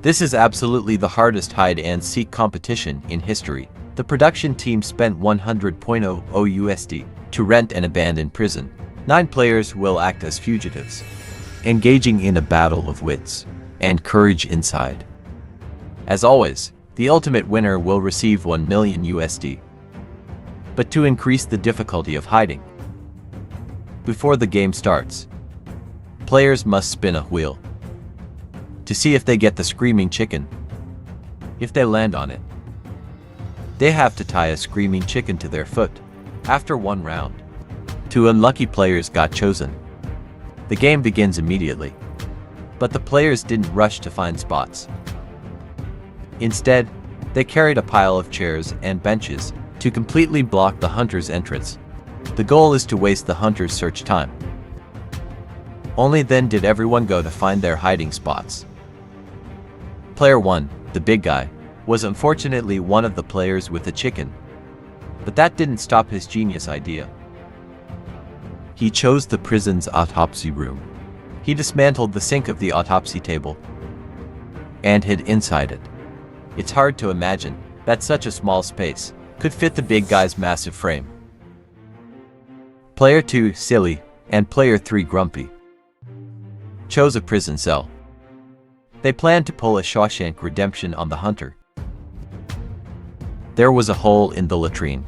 This is absolutely the hardest hide-and-seek competition in history. The production team spent $100.00 USD to rent an abandoned prison. 9 players will act as fugitives, engaging in a battle of wits and courage inside. As always, the ultimate winner will receive 1 million USD. But to increase the difficulty of hiding, before the game starts, players must spin a wheel to see if they get the screaming chicken. If they land on it, they have to tie a screaming chicken to their foot. After 1 round, 2 unlucky players got chosen. The game begins immediately, but the players didn't rush to find spots. Instead, they carried a pile of chairs and benches to completely block the hunter's entrance. The goal is to waste the hunter's search time. Only then did everyone go to find their hiding spots. Player 1, the big guy, was unfortunately one of the players with a chicken. But that didn't stop his genius idea. He chose the prison's autopsy room. He dismantled the sink of the autopsy table and hid inside it. It's hard to imagine that such a small space could fit the big guy's massive frame. Player 2, Silly, and Player 3, Grumpy, chose a prison cell. They planned to pull a Shawshank Redemption on the hunter. There was a hole in the latrine,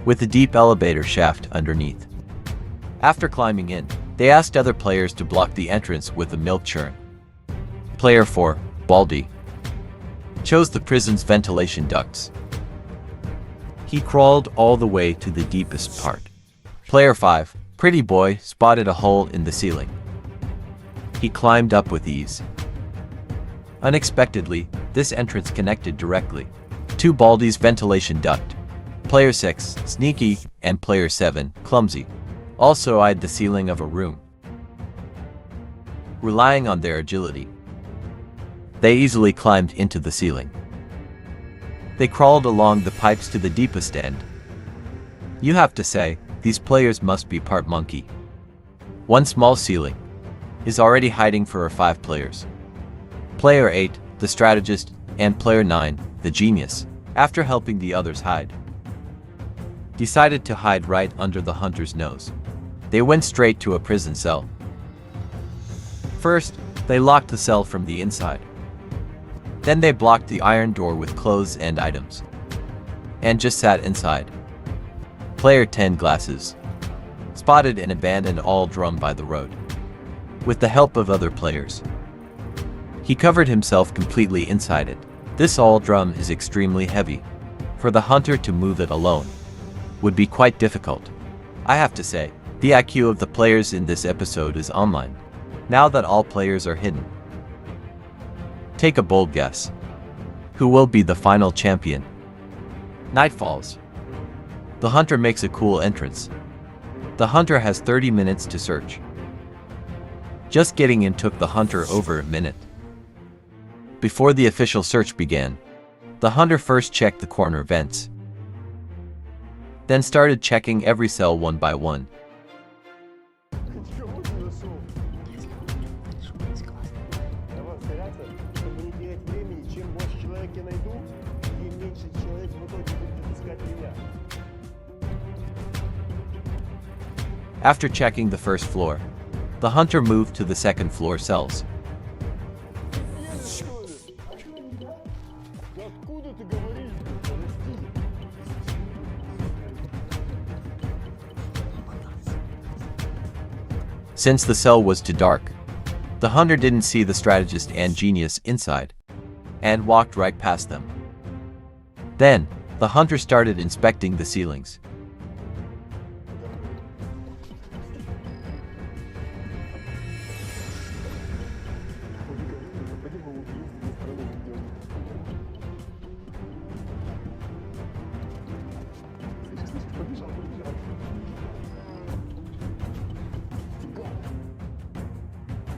with a deep elevator shaft underneath. After climbing in, they asked other players to block the entrance with a milk churn. Player 4, Baldy, chose the prison's ventilation ducts. He crawled all the way to the deepest part. Player 5, Pretty Boy, spotted a hole in the ceiling. He climbed up with ease. Unexpectedly, this entrance connected directly to Baldy's ventilation duct. Player 6, Sneaky, and Player 7, Clumsy, also eyed the ceiling of a room. Relying on their agility, they easily climbed into the ceiling. They crawled along the pipes to the deepest end. You have to say, these players must be part monkey. One small ceiling is already hiding for 5 players. Player 8, the strategist, and Player 9, the genius, after helping the others hide, decided to hide right under the hunter's nose. They went straight to a prison cell. First, they locked the cell from the inside. Then they blocked the iron door with clothes and items, and just sat inside. Player 10, Glasses, spotted an abandoned old drum by the road. With the help of other players, he covered himself completely inside it. This old drum is extremely heavy. For the hunter to move it alone would be quite difficult. I have to say, the IQ of the players in this episode is online, now that all players are hidden. Take a bold guess. Who will be the final champion? Night falls. The hunter makes a cool entrance. The hunter has 30 minutes to search. Just getting in took the hunter over a minute. Before the official search began, the hunter first checked the corner vents, then started checking every cell one by one. After checking the first floor, the hunter moved to the second floor cells. Since the cell was too dark, the hunter didn't see the strategist and genius inside, and walked right past them. Then, the hunter started inspecting the ceilings.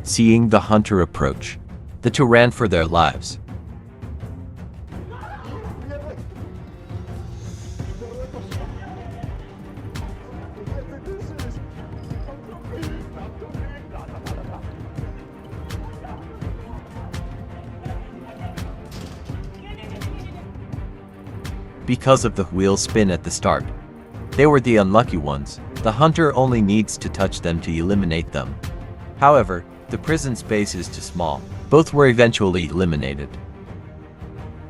Seeing the hunter approach, the two ran for their lives. because of the wheel spin at the start. They were the unlucky ones. The hunter only needs to touch them to eliminate them. However, the prison space is too small. Both were eventually eliminated.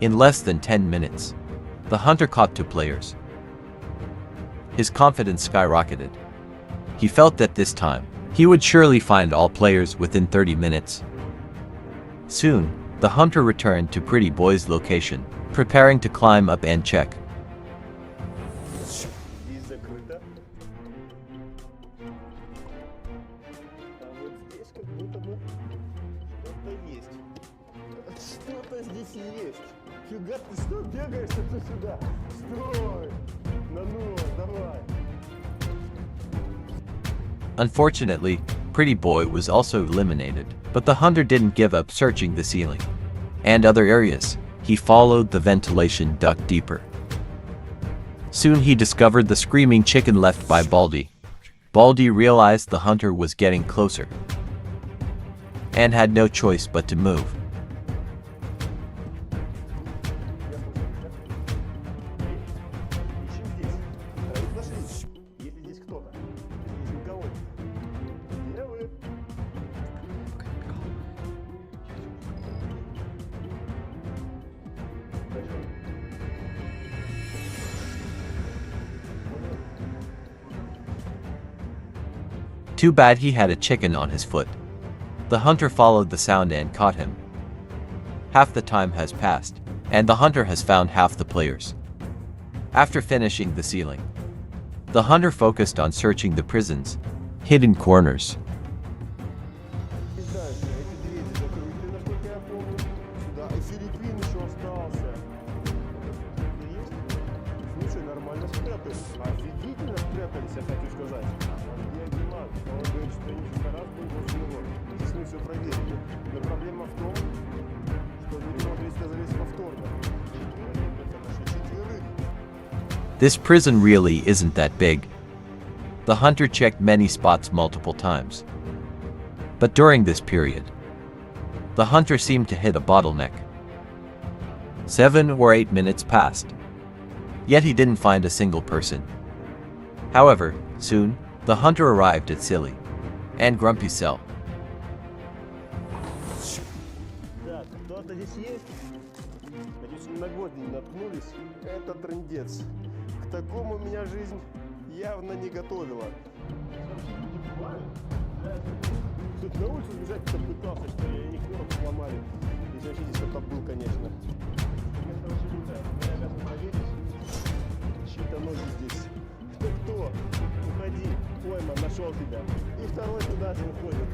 In less than 10 minutes, the hunter caught 2 players. His confidence skyrocketed. He felt that this time, he would surely find all players within 30 minutes. Soon, the hunter returned to Pretty Boy's location, preparing to climb up and check. Что-то здесь есть. Фига ты что бегаешь туда-сюда? Стой! Ну, давай. Unfortunately, Pretty Boy was also eliminated, but the hunter didn't give up searching the ceiling and other areas. He followed the ventilation duct deeper. Soon he discovered the screaming chicken left by Baldi. Baldi realized the hunter was getting closer and had no choice but to move. Too bad he had a chicken on his foot. The hunter followed the sound and caught him. Half the time has passed, and the hunter has found half the players. After finishing the ceiling, the hunter focused on searching the prison's hidden corners. This prison really isn't that big. The hunter checked many spots multiple times. But during this period, the hunter seemed to hit a bottleneck. 7 or 8 minutes passed, yet he didn't find a single person. However, soon, the hunter arrived at Silly and Grumpy's cell. Так, кто-то здесь есть? Надеюсь, на год не наткнулись. Это трындец. К такому меня жизнь явно не готовила. Тут на улицу сбежать кто пытался, что ли? Они короб сломали. Если вообще здесь кто-то был, конечно. Чьи-то ноги здесь. Кто? Уходи. Пойман, нашел тебя. И второй туда же уходит.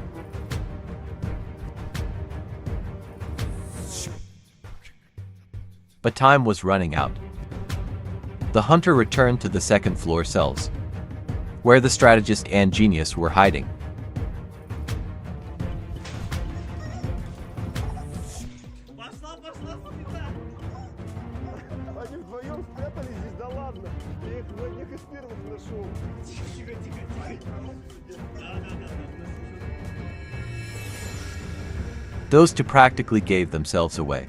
But time was running out. The hunter returned to the second floor cells, where the strategist and genius were hiding. Они вдвоем спрятались здесь, да ладно. Я их в одних из первых нашел. Those two practically gave themselves away.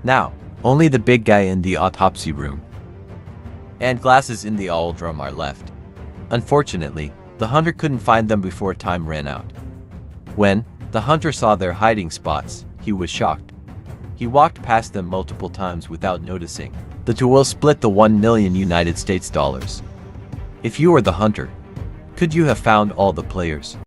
Now, only the big guy in the autopsy room and glasses in the owl drum are left. Unfortunately, the hunter couldn't find them before time ran out. When the hunter saw their hiding spots, he was shocked. He walked past them multiple times without noticing. The two will split the $1 million United States dollars. If you were the hunter, could you have found all the players?